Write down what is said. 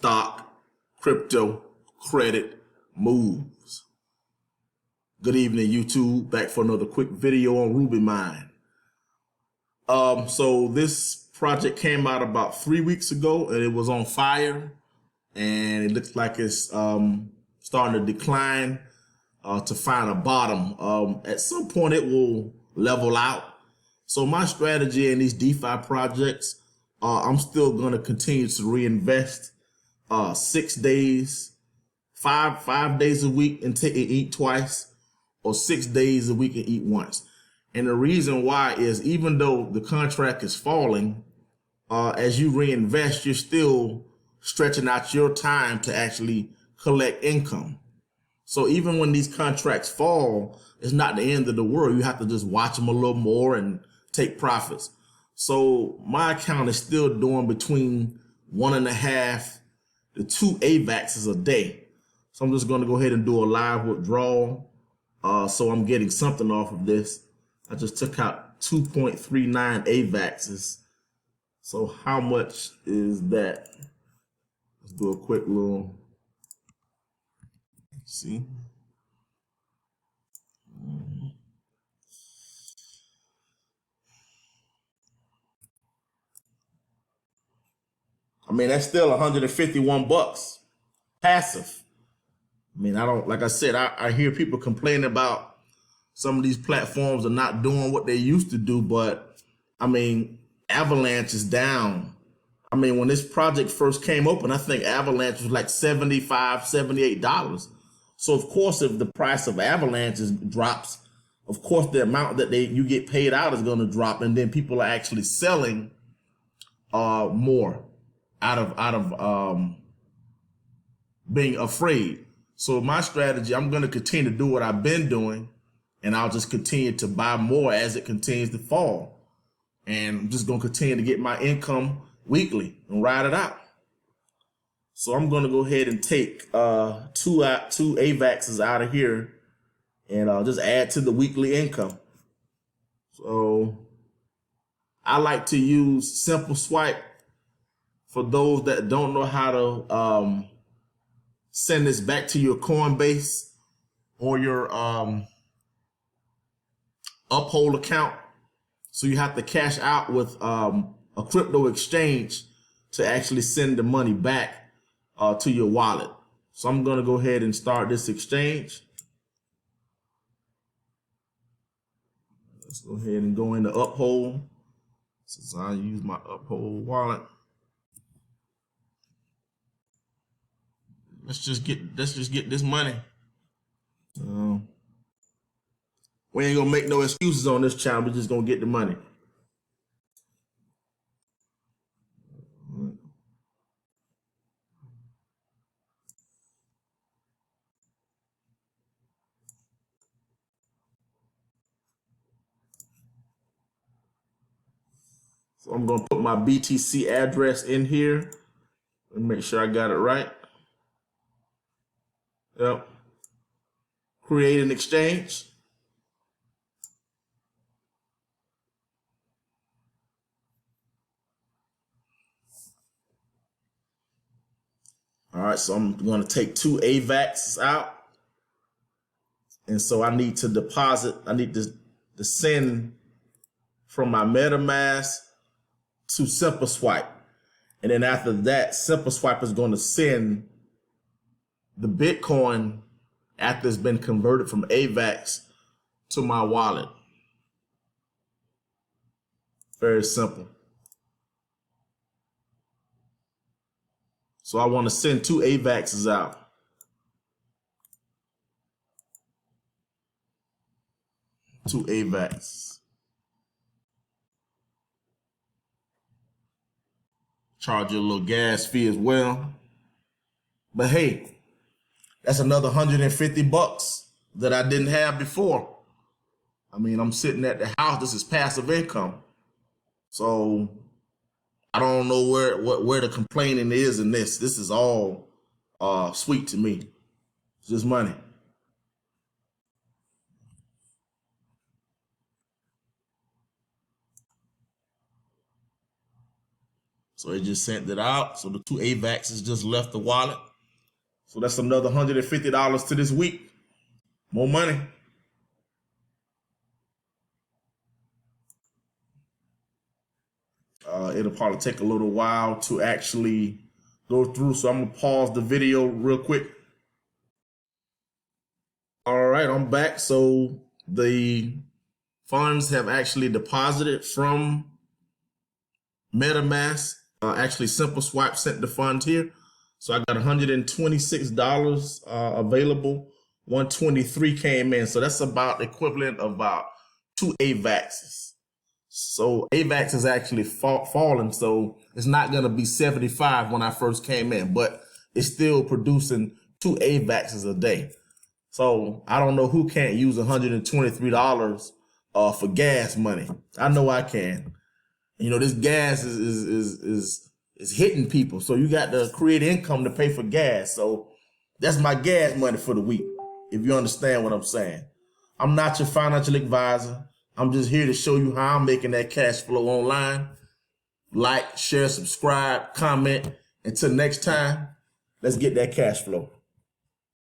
stock, crypto, credit moves. Good evening, YouTube. Back for another quick video on RubyMine. So this project came out about 3 weeks ago, and it was on fire, and it looks like it's starting to decline to find a bottom. At some point, it will level out. So my strategy in these DeFi projects, I'm still going to continue to reinvest 6 days, five days a week and eat twice, or 6 days a week and eat once. And the reason why is, even though the contract is falling, as you reinvest, you're still stretching out your time to actually collect income. So even when these contracts fall, it's not the end of the world. You have to just watch them a little more and take profits. So my account is still doing between 1.5 to 2 avaxes a day. So I'm just going to go ahead and do a live withdrawal. So I'm getting something off of this. I just took out 2.39 avaxes. So how much is that? Let's do a quick little, see. I mean, that's still 151 bucks passive. I mean, like I said, I hear people complaining about some of these platforms are not doing what they used to do, but I mean, Avalanche is down. I mean, when this project first came open, I think Avalanche was like $75, $78. So of course, if the price of Avalanche drops, of course the amount that you get paid out is going to drop, and then people are actually selling more out of being afraid. So my strategy, I'm going to continue to do what I've been doing, and I'll just continue to buy more as it continues to fall. And I'm just going to continue to get my income weekly and ride it out. So I'm going to go ahead and take two avaxes out of here, and I'll just add to the weekly income. So I like to use Simple Swipe for those that don't know how to send this back to your Coinbase or your Uphold account. So you have to cash out with a crypto exchange to actually send the money back to your wallet. So I'm going to go ahead and start this exchange. Let's go ahead and go into Uphold, since I use my Uphold wallet. Let's just get this money. We ain't gonna make no excuses on this channel. We're just gonna get the money. So I'm gonna put my BTC address in here and make sure I got it right. Yep. Create an exchange. All right, so I'm going to take 2 avaxes out. And so I need to deposit, I need to send from my MetaMask to Simple Swipe. And then after that, Simple Swipe is going to send the Bitcoin after it's been converted from avax to my wallet. Very simple. So I want to send 2 avaxes out. Two avax. Charge you a little gas fee as well. But hey, that's another 150 bucks that I didn't have before. I mean, I'm sitting at the house. This is passive income. So I don't know where the complaining is in this. This is all sweet to me. It's just money. So it just sent it out. So the 2 avaxes just left the wallet. So that's another $150 to this week. More money. It'll probably take a little while to actually go through. So I'm gonna pause the video real quick. All right, I'm back. So the funds have actually deposited from MetaMask. Actually, Simple Swipe sent the funds here. So I got $126 available. 123 came in. So that's about equivalent of about 2 avaxes. So avax is actually falling. So it's not going to be 75 when I first came in, but it's still producing 2 avaxes a day. So I don't know who can't use $123 for gas money. I know I can. You know, this gas is hitting people. So you got to create income to pay for gas. So that's my gas money for the week, if you understand what I'm saying. I'm not your financial advisor. I'm just here to show you how I'm making that cash flow online. Like, share, subscribe, comment. Until next time, let's get that cash flow.